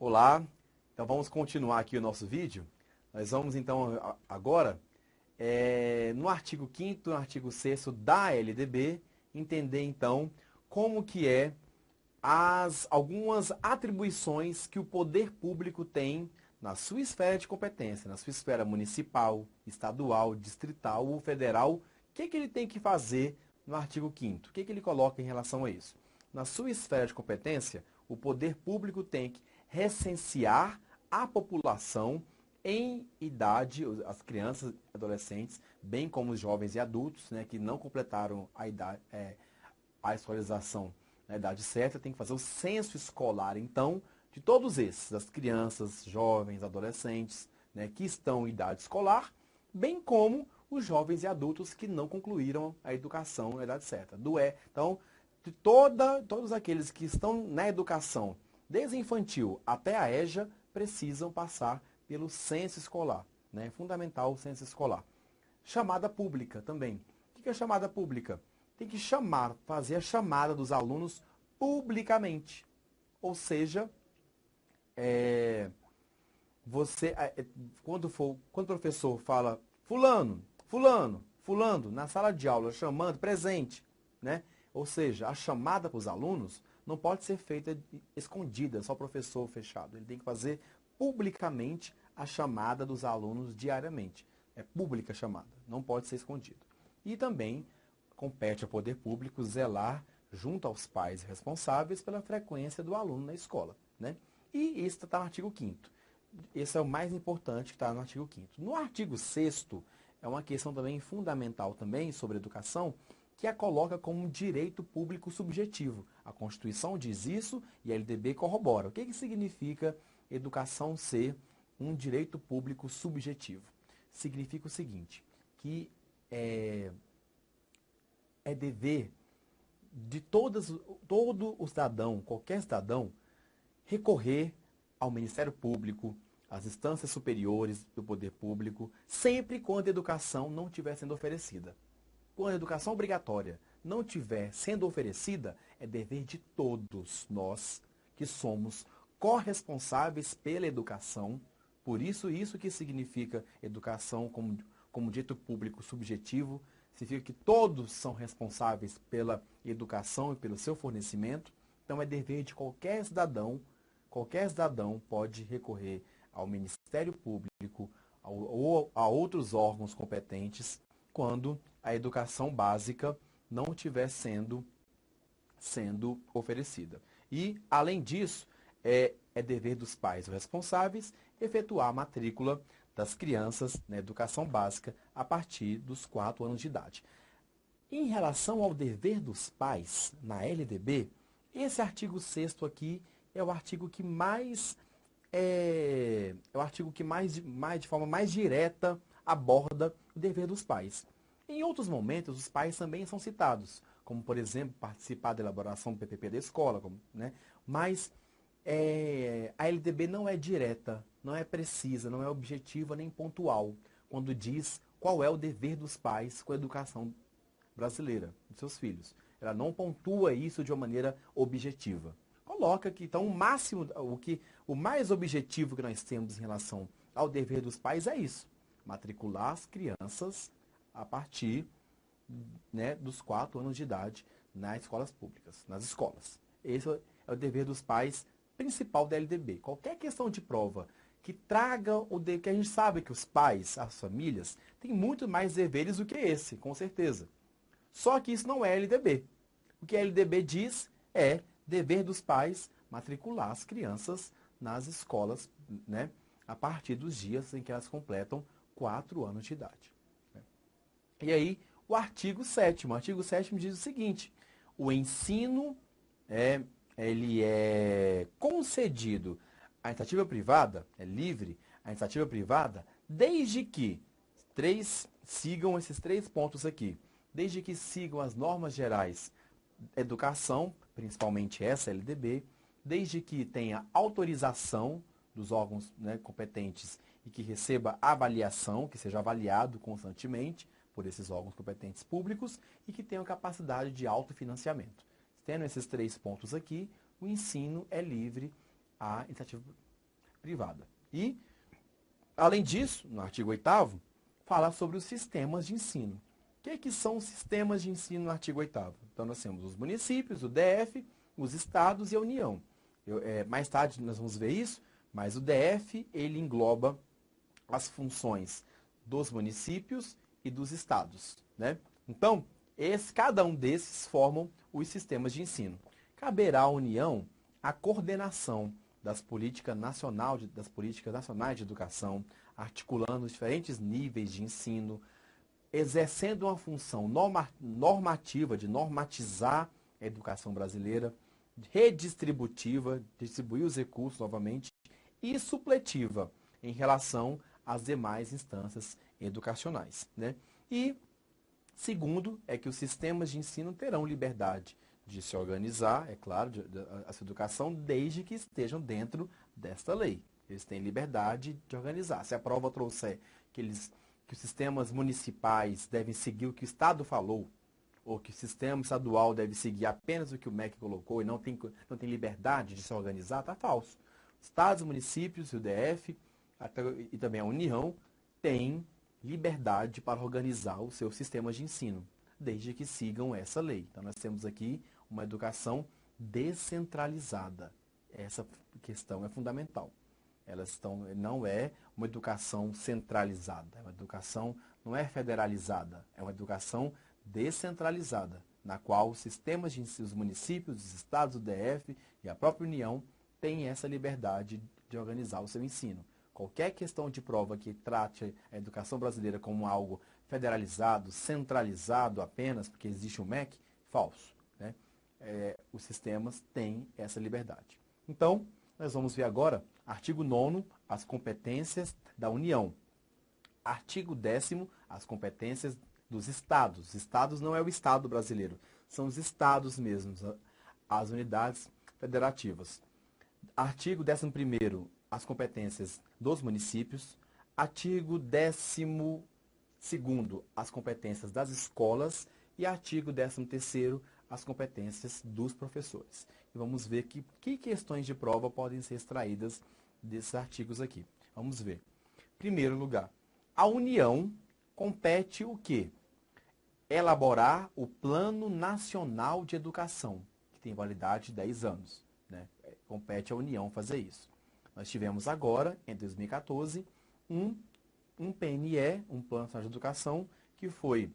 Olá, então vamos continuar aqui o nosso vídeo. Nós vamos então agora, no artigo 5º, no artigo 6º da LDB, entender então como que algumas atribuições que o poder público tem na sua esfera de competência, na sua esfera municipal, estadual, distrital ou federal. O que ele tem que fazer no artigo 5º? O que ele coloca em relação a isso? Na sua esfera de competência, o poder público tem que recensear a população em idade, as crianças e adolescentes, bem como os jovens e adultos, né, que não completaram a idade, a escolarização na idade certa, tem que fazer o censo escolar, então, de todos esses, das crianças, jovens, adolescentes, né, que estão em idade escolar, bem como os jovens e adultos que não concluíram a educação na idade certa. Então, de todos aqueles que estão na educação, desde infantil até a EJA, precisam passar pelo censo escolar. Né? É fundamental o censo escolar. Chamada pública também. O que é chamada pública? Tem que fazer a chamada dos alunos publicamente. Ou seja, quando o professor fala fulano, fulano, fulano, na sala de aula, chamando, presente, né? Ou seja, a chamada para os alunos não pode ser feita escondida, só o professor fechado. Ele tem que fazer publicamente a chamada dos alunos diariamente. É pública a chamada, não pode ser escondido. E também compete ao poder público zelar junto aos pais responsáveis pela frequência do aluno na escola. Né? E isso está no artigo 5º. Esse é o mais importante que está no artigo 5º. No artigo 6º, é uma questão também fundamental também sobre educação, que a coloca como um direito público subjetivo. A Constituição diz isso e a LDB corrobora. O que significa educação ser um direito público subjetivo? Significa o seguinte, que é dever de todo o cidadão, qualquer cidadão, recorrer ao Ministério Público, às instâncias superiores do poder público, sempre quando a educação não estiver sendo oferecida. Quando a educação obrigatória não estiver sendo oferecida, é dever de todos nós que somos corresponsáveis pela educação. Por isso que significa educação como direito público subjetivo, significa que todos são responsáveis pela educação e pelo seu fornecimento. Então é dever de qualquer cidadão pode recorrer ao Ministério Público ou a outros órgãos competentes quando a educação básica não estiver sendo oferecida. E, além disso, é dever dos pais responsáveis efetuar a matrícula das crianças na educação básica a partir dos 4 anos de idade. Em relação ao dever dos pais na LDB, esse artigo 6º aqui é o artigo que de forma mais direta aborda o dever dos pais. Em outros momentos, os pais também são citados, como, por exemplo, participar da elaboração do PPP da escola, né? Mas a LDB não é direta, não é precisa, não é objetiva nem pontual, quando diz qual é o dever dos pais com a educação brasileira, dos seus filhos. Ela não pontua isso de uma maneira objetiva. Coloca que, então, o mais objetivo que nós temos em relação ao dever dos pais é isso, matricular as crianças a partir, né, dos 4 anos de idade nas escolas públicas, nas escolas. Esse é o dever dos pais principal da LDB. Qualquer questão de prova que traga que a gente sabe que os pais, as famílias, têm muito mais deveres do que esse, com certeza. Só que isso não é LDB. O que a LDB diz é dever dos pais matricular as crianças nas escolas, né, a partir dos dias em que elas completam 4 anos de idade. E aí, o artigo 7º. O artigo 7º diz o seguinte: o ensino ele é concedido à iniciativa privada, é livre à iniciativa privada, desde que sigam esses 3 pontos aqui. Desde que sigam as normas gerais da educação, principalmente essa LDB, desde que tenha autorização dos órgãos, né, competentes e que receba avaliação, que seja avaliado constantemente por esses órgãos competentes públicos e que tenham capacidade de autofinanciamento. Tendo esses 3 pontos aqui, o ensino é livre à iniciativa privada. E, além disso, no artigo 8º, fala sobre os sistemas de ensino. O que são os sistemas de ensino no artigo 8º? Então, nós temos os municípios, o DF, os estados e a União. Mais tarde nós vamos ver isso, mas o DF, ele engloba as funções dos municípios e dos estados, né? Então, cada um desses formam os sistemas de ensino. Caberá à União a coordenação das políticas nacionais de educação, articulando os diferentes níveis de ensino, exercendo uma função normativa de normatizar a educação brasileira, redistributiva, distribuir os recursos novamente, e supletiva em relação às demais instâncias educacionais, né? E segundo é que os sistemas de ensino terão liberdade de se organizar, é claro, a sua educação, desde que estejam dentro desta lei. Eles têm liberdade de organizar. Se a prova trouxer que os sistemas municipais devem seguir o que o Estado falou, ou que o sistema estadual deve seguir apenas o que o MEC colocou e não tem liberdade de se organizar, está falso. Estados, municípios e o DF, e também a União, têm liberdade para organizar os seus sistemas de ensino, desde que sigam essa lei. Então, nós temos aqui uma educação descentralizada. Essa questão é fundamental. Não é uma educação centralizada, é uma educação não é federalizada, é uma educação descentralizada, na qual os sistemas de ensino, os municípios, os estados, o DF e a própria União têm essa liberdade de organizar o seu ensino. Qualquer questão de prova que trate a educação brasileira como algo federalizado, centralizado apenas, porque existe um MEC, falso, né? Os sistemas têm essa liberdade. Então, nós vamos ver agora, artigo 9º, as competências da União. Artigo 10º, as competências dos estados. Os estados não é o Estado brasileiro, são os estados mesmos, as unidades federativas. Artigo 11º, as competências dos municípios. Artigo 12º, as competências das escolas. E artigo 13º, as competências dos professores. E vamos ver que questões de prova podem ser extraídas desses artigos aqui. Vamos ver. Em primeiro lugar, a União compete o quê? Elaborar o Plano Nacional de Educação, que tem validade de 10 anos. Né? Compete à União fazer isso. Nós tivemos agora, em 2014, um PNE, um Plano Nacional de Educação, que foi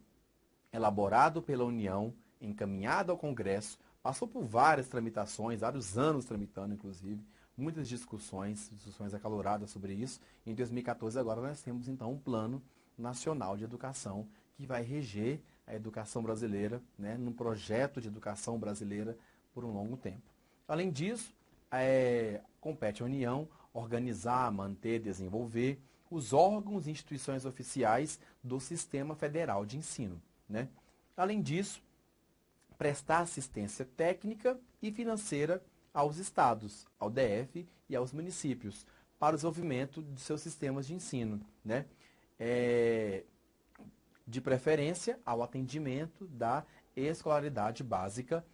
elaborado pela União, encaminhado ao Congresso, passou por várias tramitações, vários anos tramitando, inclusive, muitas discussões acaloradas sobre isso. Em 2014, agora, nós temos, então, um Plano Nacional de Educação que vai reger a educação brasileira, né, num projeto de educação brasileira por um longo tempo. Além disso, compete à União organizar, manter, desenvolver os órgãos e instituições oficiais do Sistema Federal de Ensino, né? Além disso, prestar assistência técnica e financeira aos estados, ao DF e aos municípios, para o desenvolvimento de seus sistemas de ensino, né? De preferência ao atendimento da escolaridade básica,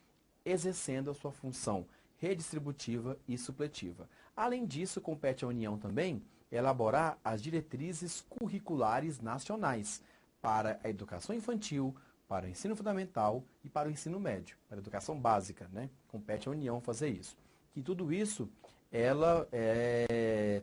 exercendo a sua função redistributiva e supletiva. Além disso, compete à União também elaborar as diretrizes curriculares nacionais para a educação infantil, para o ensino fundamental e para o ensino médio, para a educação básica, né? Compete à União fazer isso. E tudo isso, ela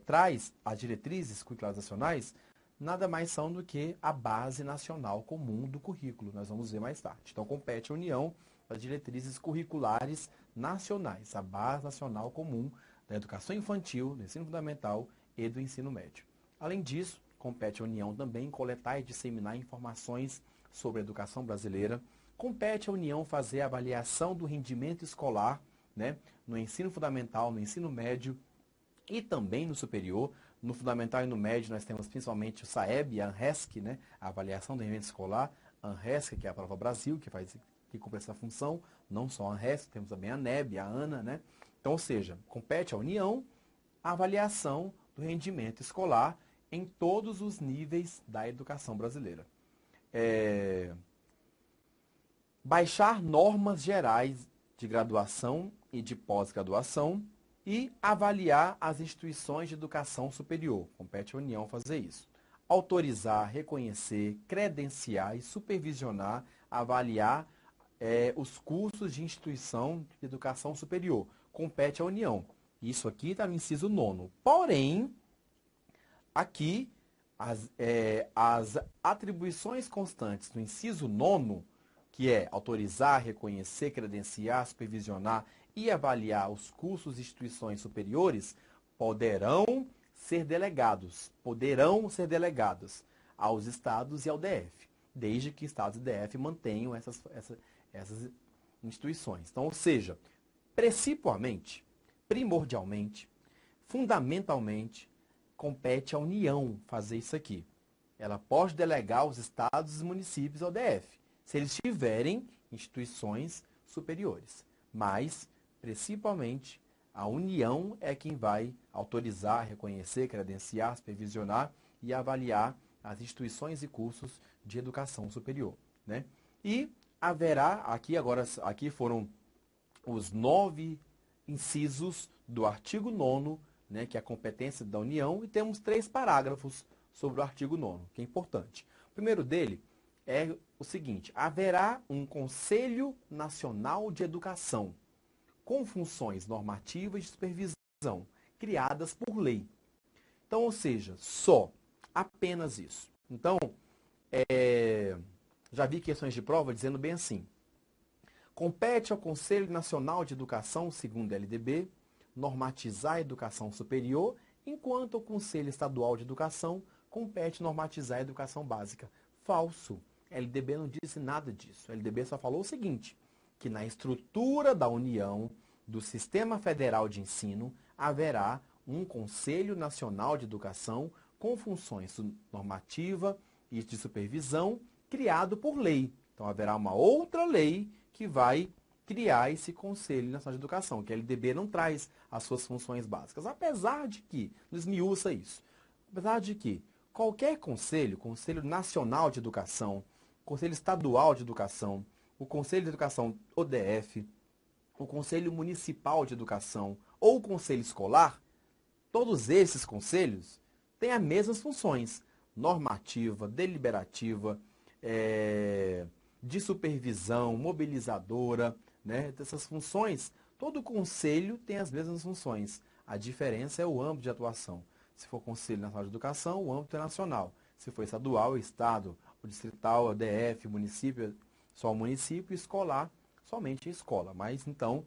traz as diretrizes curriculares nacionais, nada mais são do que a base nacional comum do currículo. Nós vamos ver mais tarde. Então, compete à União as diretrizes curriculares nacionais, a base nacional comum da educação infantil, do ensino fundamental e do ensino médio. Além disso, compete à União também coletar e disseminar informações sobre a educação brasileira. Compete à União fazer a avaliação do rendimento escolar, né, no ensino fundamental, no ensino médio e também no superior. No fundamental e no médio nós temos principalmente o SAEB e a ANRESC, né, a avaliação do rendimento escolar. A ANRESC, que é a Prova Brasil, que cumpre essa função. Não só a ANRESC, temos também a NEB, a ANA, né? Então, ou seja, compete à União a avaliação do rendimento escolar em todos os níveis da educação brasileira. Baixar normas gerais de graduação e de pós-graduação E avaliar as instituições de educação superior. Compete à União fazer isso. Autorizar, reconhecer, credenciar e supervisionar, avaliar os cursos de instituição de educação superior. Compete à União. Isso aqui está no inciso 9º. Porém, aqui, as atribuições constantes do inciso 9º, que é autorizar, reconhecer, credenciar, supervisionar e avaliar os cursos e instituições superiores, poderão ser delegados aos estados e ao DF, desde que estados e DF mantenham essas instituições. Então, ou seja, principalmente, primordialmente, fundamentalmente, compete à União fazer isso aqui. Ela pode delegar aos estados e municípios ao DF, se eles tiverem instituições superiores. Mas, principalmente, a União é quem vai autorizar, reconhecer, credenciar, supervisionar e avaliar as instituições e cursos de educação superior, né? E haverá, aqui foram os 9 incisos do artigo 9º, né, que é a competência da União, e temos 3 parágrafos sobre o artigo 9º, que é importante. O primeiro dele é o seguinte: haverá um Conselho Nacional de Educação, com funções normativas de supervisão, criadas por lei. Então, ou seja, apenas isso. Então, já vi questões de prova dizendo bem assim: compete ao Conselho Nacional de Educação, segundo a LDB, normatizar a educação superior, enquanto o Conselho Estadual de Educação compete normatizar a educação básica. Falso. A LDB não disse nada disso. A LDB só falou o seguinte, que na estrutura da União, do Sistema Federal de Ensino, haverá um Conselho Nacional de Educação com funções normativa e de supervisão, criado por lei. Então, haverá uma outra lei que vai criar esse Conselho Nacional de Educação, que a LDB não traz as suas funções básicas. Apesar de que, não esmiuça isso, apesar de que qualquer conselho, Conselho Nacional de Educação, Conselho Estadual de Educação, o Conselho de Educação ODF, o Conselho Municipal de Educação ou o Conselho Escolar, todos esses conselhos têm as mesmas funções: normativa, deliberativa, de supervisão, mobilizadora, né? Essas funções, todo conselho tem as mesmas funções. A diferença é o âmbito de atuação. Se for Conselho Nacional de Educação, o âmbito é nacional. Se for estadual, estado, o distrital, o DF, município, só o município, escolar, somente a escola. Mas, então,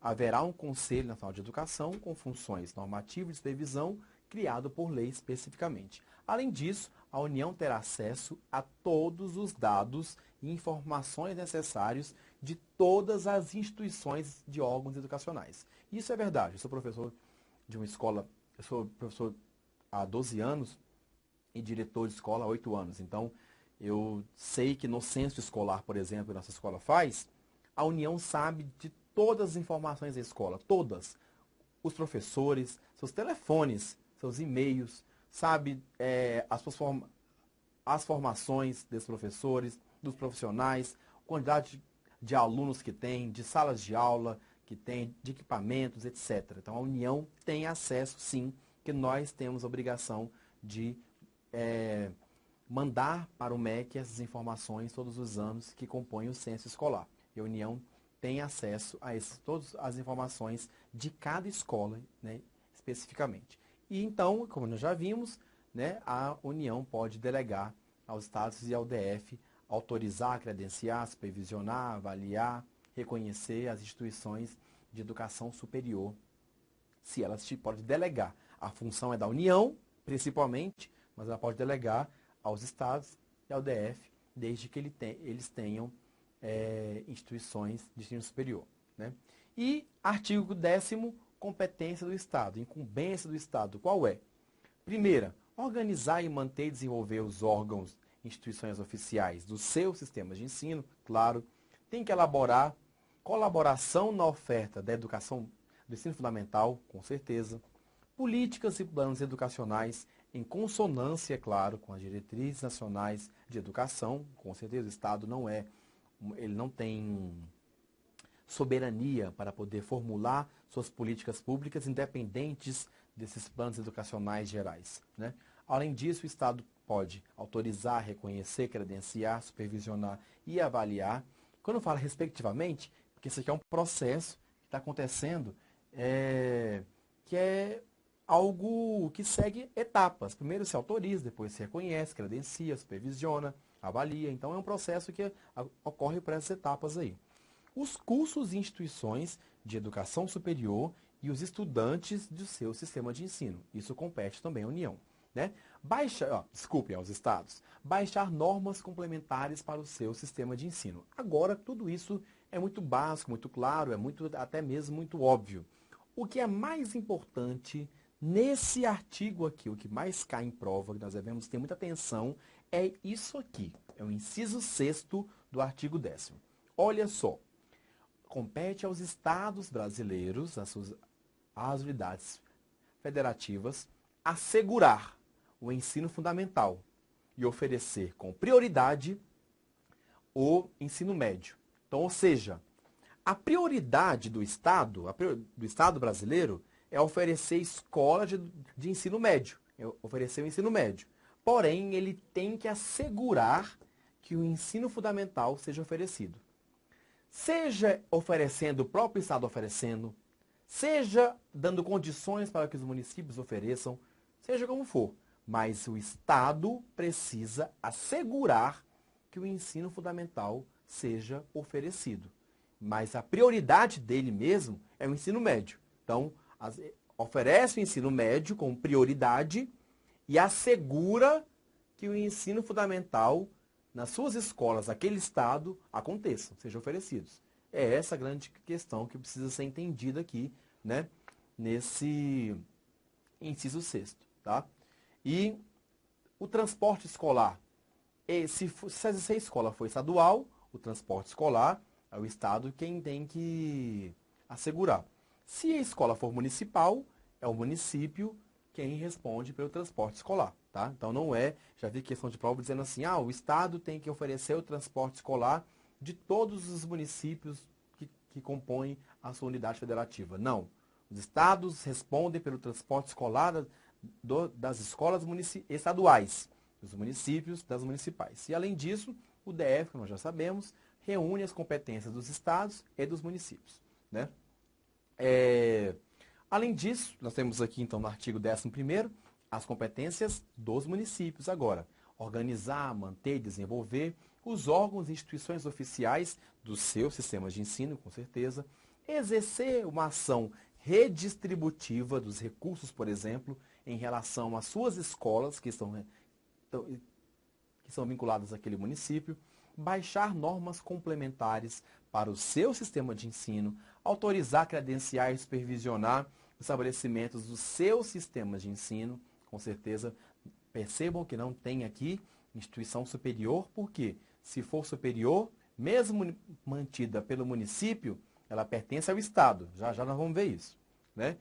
haverá um Conselho Nacional de Educação com funções normativas de supervisão, criado por lei especificamente. Além disso, a União terá acesso a todos os dados e informações necessários de todas as instituições de órgãos educacionais. Isso é verdade. Eu sou professor de uma escola, eu sou professor há 12 anos e diretor de escola há 8 anos. Então, eu sei que no censo escolar, por exemplo, que a nossa escola faz, a União sabe de todas as informações da escola, todas. Os professores, seus telefones, seus e-mails, sabe as formações dos professores, dos profissionais, quantidade de alunos que tem, de salas de aula que tem, de equipamentos, etc. Então, a União tem acesso, sim, que nós temos a obrigação de mandar para o MEC essas informações todos os anos que compõem o censo escolar. E a União tem acesso a todas as informações de cada escola, né, especificamente. E então, como nós já vimos, né, a União pode delegar aos estados e ao DF autorizar, credenciar, supervisionar, avaliar, reconhecer as instituições de educação superior, se elas podem delegar. A função é da União, principalmente, mas ela pode delegar aos estados e ao DF, desde que eles tenham instituições de ensino superior, né? E artigo 10º, competência do Estado, incumbência do Estado, qual é? Primeira, organizar e manter e desenvolver os órgãos, instituições oficiais dos seus sistemas de ensino, claro. Tem que elaborar colaboração na oferta da educação, do ensino fundamental, com certeza. Políticas e planos educacionais em consonância, é claro, com as diretrizes nacionais de educação, com certeza o Estado ele não tem soberania para poder formular suas políticas públicas independentes desses planos educacionais gerais, né? Além disso, o Estado pode autorizar, reconhecer, credenciar, supervisionar e avaliar. Quando eu falo respectivamente, porque isso aqui é um processo que está acontecendo, que é algo que segue etapas. Primeiro se autoriza, depois se reconhece, credencia, supervisiona, avalia. Então é um processo que ocorre por essas etapas aí. Os cursos e instituições de educação superior e os estudantes do seu sistema de ensino. Isso compete também à União, né? Aos estados. Baixar normas complementares para o seu sistema de ensino. Agora, tudo isso é muito básico, muito claro, até mesmo muito óbvio. O que é mais importante nesse artigo aqui, o que mais cai em prova, que nós devemos ter muita atenção, é isso aqui. É o inciso 6º do artigo 10º. Olha só. Compete aos estados brasileiros, às unidades federativas, assegurar o ensino fundamental e oferecer com prioridade o ensino médio. Então, ou seja, a prioridade do Estado brasileiro é oferecer escola de ensino médio, oferecer o ensino médio. Porém, ele tem que assegurar que o ensino fundamental seja oferecido. Seja oferecendo, o próprio Estado oferecendo, seja dando condições para que os municípios ofereçam, seja como for. Mas o Estado precisa assegurar que o ensino fundamental seja oferecido. Mas a prioridade dele mesmo é o ensino médio. Então, oferece o ensino médio com prioridade e assegura que o ensino fundamental nas suas escolas, aquele estado, aconteçam, sejam oferecidos. É essa a grande questão que precisa ser entendida aqui, né, nesse inciso 6º, tá? E o transporte escolar, se a escola for estadual, o transporte escolar é o Estado quem tem que assegurar. Se a escola for municipal, é o município quem responde pelo transporte escolar, tá? Então não já vi questão de prova dizendo assim, o Estado tem que oferecer o transporte escolar de todos os municípios que compõem a sua unidade federativa. Não. Os estados respondem pelo transporte escolar das escolas estaduais, dos municípios, das municipais. E além disso, o DF, como nós já sabemos, reúne as competências dos estados e dos municípios, né? Além disso, nós temos aqui, então, no artigo 11º, as competências dos municípios agora. Organizar, manter e desenvolver os órgãos e instituições oficiais dos seus sistemas de ensino, com certeza. Exercer uma ação redistributiva dos recursos, por exemplo, em relação às suas escolas que são vinculadas àquele município. Baixar normas complementares para o seu sistema de ensino, autorizar, credenciar e supervisionar os estabelecimentos dos seus sistemas de ensino, com certeza. Percebam que não tem aqui instituição superior, porque se for superior, mesmo mantida pelo município, ela pertence ao Estado. Já já nós vamos ver isso, né?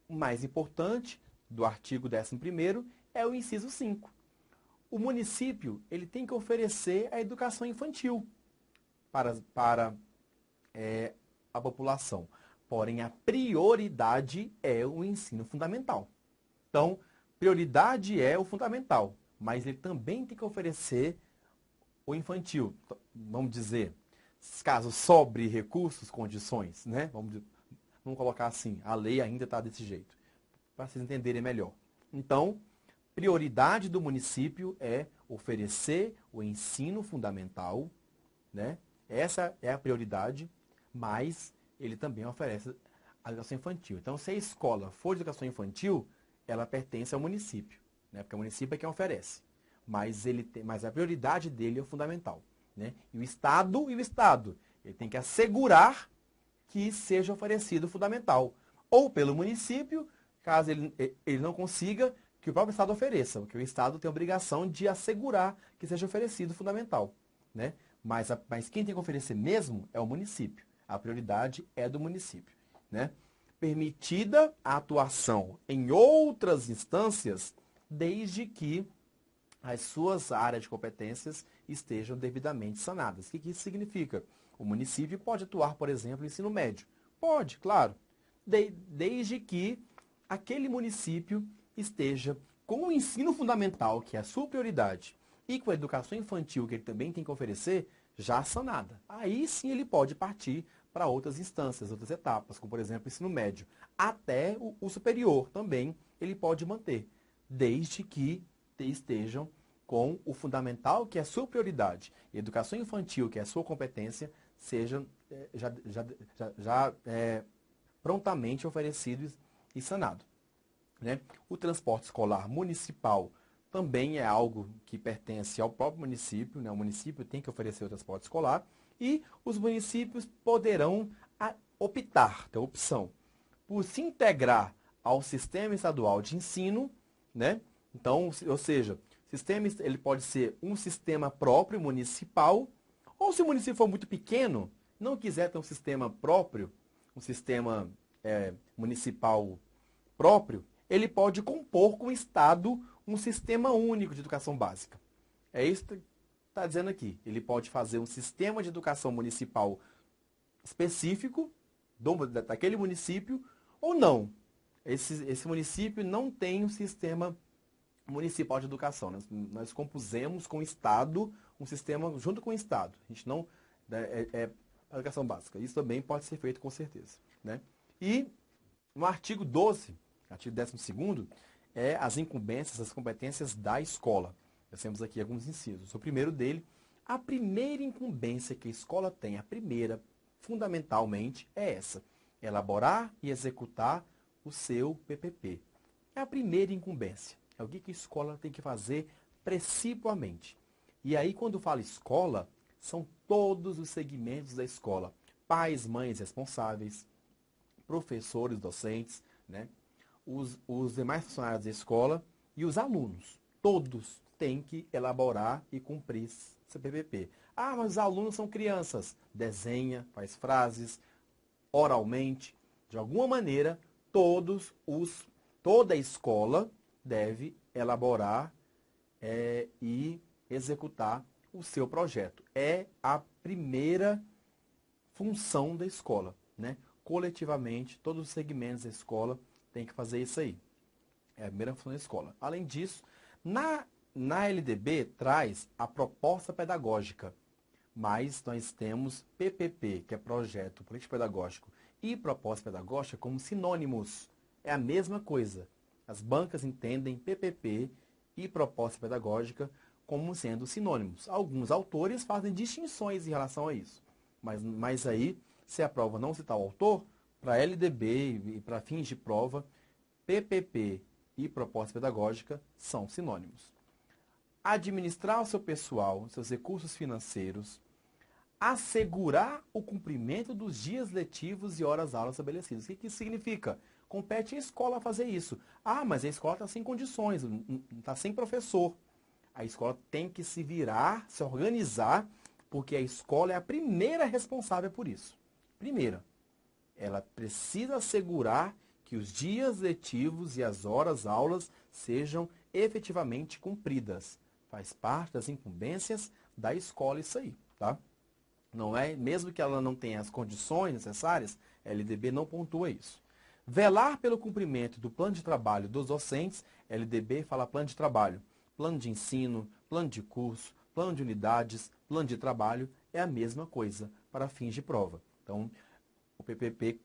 O mais importante do artigo 11º é o inciso 5. O município ele tem que oferecer a educação infantil para a população. Porém, a prioridade é o ensino fundamental. Então, prioridade é o fundamental, mas ele também tem que oferecer o infantil. Vamos dizer, caso sobre recursos, condições, né? Vamos colocar assim, a lei ainda está desse jeito, para vocês entenderem melhor. Então, prioridade do município é oferecer o ensino fundamental, né? Essa é a prioridade, mas ele também oferece a educação infantil. Então, se a escola for de educação infantil, ela pertence ao município, né? Porque o município é quem oferece. Mas a prioridade dele é o fundamental, né? E o Estado, ele tem que assegurar que seja oferecido o fundamental. Ou pelo município, caso ele não consiga, que o próprio Estado ofereça, porque o Estado tem a obrigação de assegurar que seja oferecido o fundamental, né? Mas quem tem que oferecer mesmo é o município. A prioridade é do município, né? Permitida a atuação em outras instâncias, desde que as suas áreas de competências estejam devidamente sanadas. O que isso significa? O município pode atuar, por exemplo, no ensino médio. Pode, claro, desde que aquele município esteja com o ensino fundamental, que é a sua prioridade, e com a educação infantil, que ele também tem que oferecer, já sanada. Aí sim ele pode partir para outras instâncias, outras etapas, como por exemplo o ensino médio. Até o superior também ele pode manter, desde que estejam com o fundamental, que é a sua prioridade, e a educação infantil, que é a sua competência, sejam prontamente oferecido e sanado. Né? O transporte escolar municipal também é algo que pertence ao próprio município, né? O município tem que oferecer o transporte escolar e os municípios poderão optar, ter opção, por se integrar ao sistema estadual de ensino, né? Então, ou seja, o sistema ele pode ser um sistema próprio municipal, ou se o município for muito pequeno, não quiser ter um sistema próprio, um sistema municipal próprio, ele pode compor com o Estado um sistema único de educação básica. É isso que está dizendo aqui. Ele pode fazer um sistema de educação municipal específico daquele município ou não. Esse município não tem um sistema municipal de educação. Nós compusemos com o Estado um sistema junto com o Estado. A gente não... educação básica. Isso também pode ser feito com certeza. Né? E no artigo 12, artigo 12º, é as incumbências, as competências da escola. Nós temos aqui alguns incisos. O primeiro dele, a primeira incumbência que a escola tem, a primeira, fundamentalmente, é essa. Elaborar e executar o seu PPP. É a primeira incumbência. É o que a escola tem que fazer principalmente. E aí, quando fala escola, são todos os segmentos da escola. Pais, mães responsáveis, professores, docentes, né? Os demais funcionários da escola e os alunos. Todos têm que elaborar e cumprir esse PPP. Ah, mas os alunos são crianças. Desenha, faz frases, oralmente. De alguma maneira, toda a escola deve elaborar e executar o seu projeto. É a primeira função da escola, né? Coletivamente, todos os segmentos da escola têm que fazer isso aí. É a primeira função da escola. Além disso, na LDB traz a proposta pedagógica, mas nós temos PPP, que é Projeto Político Pedagógico, e proposta pedagógica como sinônimos. É a mesma coisa. As bancas entendem PPP e proposta pedagógica como sendo sinônimos. Alguns autores fazem distinções em relação a isso. Mas aí, se a prova não citar o autor, para LDB e para fins de prova, PPP e proposta pedagógica são sinônimos. Administrar o seu pessoal, seus recursos financeiros, assegurar o cumprimento dos dias letivos e horas-aulas estabelecidos. O que isso significa? Compete à escola fazer isso. Ah, mas a escola está sem condições, está sem professor. A escola tem que se virar, se organizar, porque a escola é a primeira responsável por isso. Primeira, ela precisa assegurar que os dias letivos e as horas-aulas sejam efetivamente cumpridas. Faz parte das incumbências da escola isso aí, tá? Não é, mesmo que ela não tenha as condições necessárias, a LDB não pontua isso. Velar pelo cumprimento do plano de trabalho dos docentes, LDB fala plano de trabalho, plano de ensino, plano de curso, plano de unidades, plano de trabalho, é a mesma coisa para fins de prova. Então, o PPP,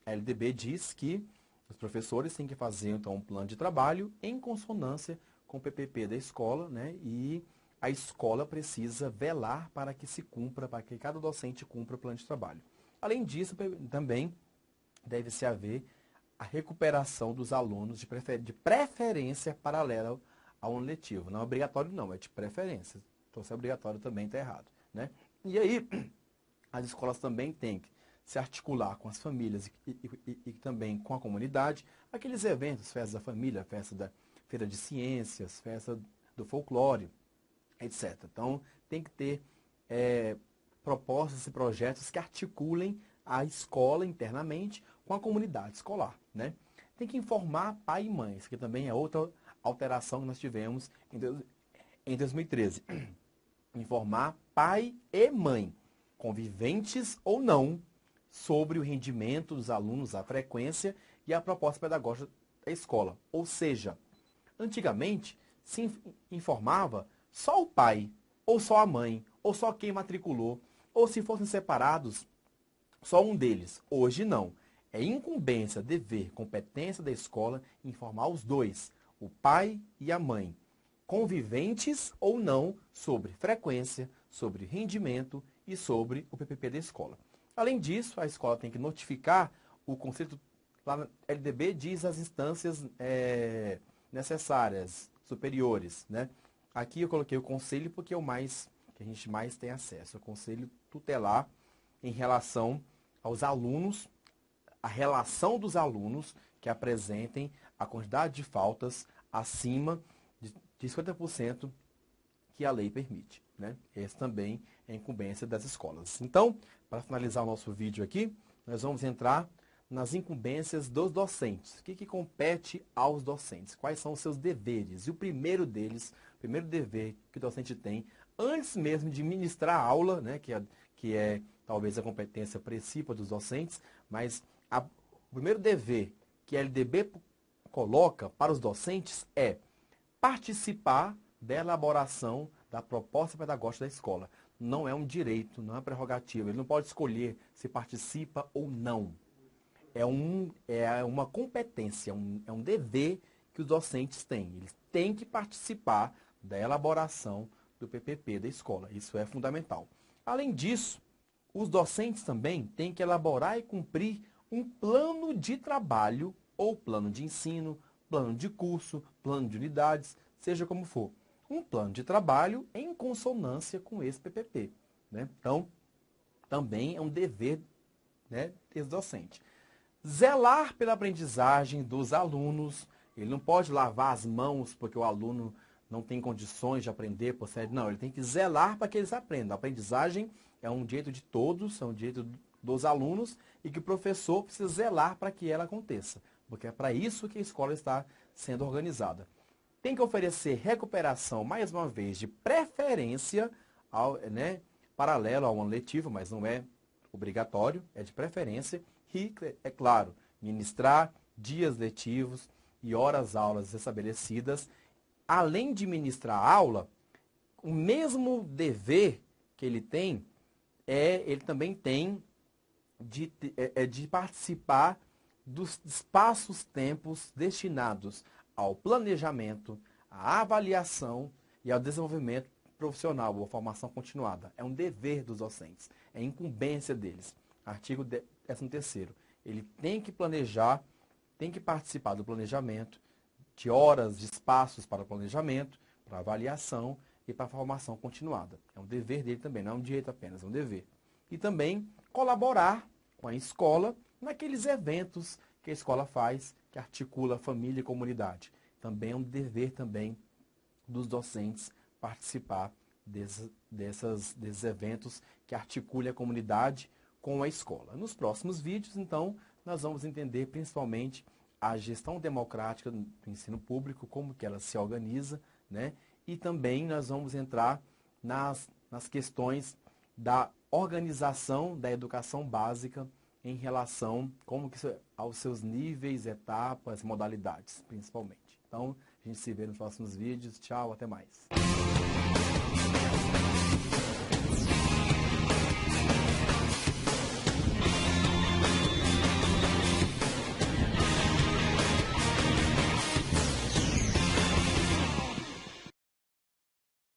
a LDB diz que os professores têm que fazer então um plano de trabalho em consonância com o PPP da escola, né? E a escola precisa velar para que se cumpra, para que cada docente cumpra o plano de trabalho. Além disso, também deve-se haver a recuperação dos alunos de preferência paralela ao ano letivo. Não é obrigatório não, é de preferência. Então, se é obrigatório também está errado, né? E aí, as escolas também têm que se articular com as famílias e também com a comunidade. Aqueles eventos, festa da família, festa da feira de ciências, festa do folclore, etc. Então, tem que ter propostas e projetos que articulem a escola internamente com a comunidade escolar, né? Tem que informar pai e mães, que também é outra alteração que nós tivemos em 2013. Informar pai e mãe. conviventes ou não, sobre o rendimento dos alunos, a frequência e a proposta pedagógica da escola. Ou seja, antigamente se informava só o pai, ou só a mãe, ou só quem matriculou, ou se fossem separados, só um deles. Hoje não. É incumbência, dever, competência da escola informar os dois, o pai e a mãe, conviventes ou não, sobre frequência, sobre rendimento e sobre o PPP da escola. Além disso, a escola tem que notificar o conceito, lá na LDB diz as instâncias necessárias, superiores, né? Aqui eu coloquei o conselho porque é o mais que a gente mais tem acesso, o conselho tutelar em relação aos alunos, a relação dos alunos que apresentem a quantidade de faltas acima de 50% que a lei permite, né? Esse também é incumbência das escolas. Então, para finalizar o nosso vídeo aqui, nós vamos entrar nas incumbências dos docentes. O que compete aos docentes? Quais são os seus deveres? E o primeiro deles, o primeiro dever que o docente tem, antes mesmo de ministrar a aula, né, que é talvez a competência principal dos docentes, mas o primeiro dever que a LDB coloca para os docentes é participar da elaboração da proposta pedagógica da escola. Não é um direito, não é prerrogativa. Ele não pode escolher se participa ou não. É uma competência, é um dever que os docentes têm. Eles têm que participar da elaboração do PPP da escola. Isso é fundamental. Além disso, os docentes também têm que elaborar e cumprir um plano de trabalho ou plano de ensino, plano de curso, plano de unidades, seja como for. Um plano de trabalho em consonância com esse PPP, né? Então, também é um dever, né, desse docente. Zelar pela aprendizagem dos alunos. Ele não pode lavar as mãos porque o aluno não tem condições de aprender por sério. Não, ele tem que zelar para que eles aprendam. A aprendizagem é um direito de todos, é um direito dos alunos e que o professor precisa zelar para que ela aconteça. Porque é para isso que a escola está sendo organizada. Tem que oferecer recuperação, mais uma vez, de preferência, paralelo a um ano letivo, mas não é obrigatório, é de preferência. E, é claro, ministrar dias letivos e horas-aulas estabelecidas. Além de ministrar a aula, o mesmo dever que ele tem, ele também tem de participar dos espaços-tempos destinados ao planejamento, à avaliação e ao desenvolvimento profissional ou formação continuada. É um dever dos docentes, é incumbência deles. Artigo 13º. Ele tem que planejar, tem que participar do planejamento, de horas, de espaços para planejamento, para avaliação e para formação continuada. É um dever dele também, não é um direito apenas, é um dever. E também colaborar com a escola naqueles eventos que a escola faz, que articula família e comunidade. Também é um dever também dos docentes participar desses eventos que articulem a comunidade com a escola. Nos próximos vídeos, então, nós vamos entender principalmente a gestão democrática do ensino público, como que ela se organiza, né? E também nós vamos entrar nas questões da organização da educação básica em relação aos seus níveis, etapas, modalidades, principalmente. Então, a gente se vê nos próximos vídeos. Tchau, até mais.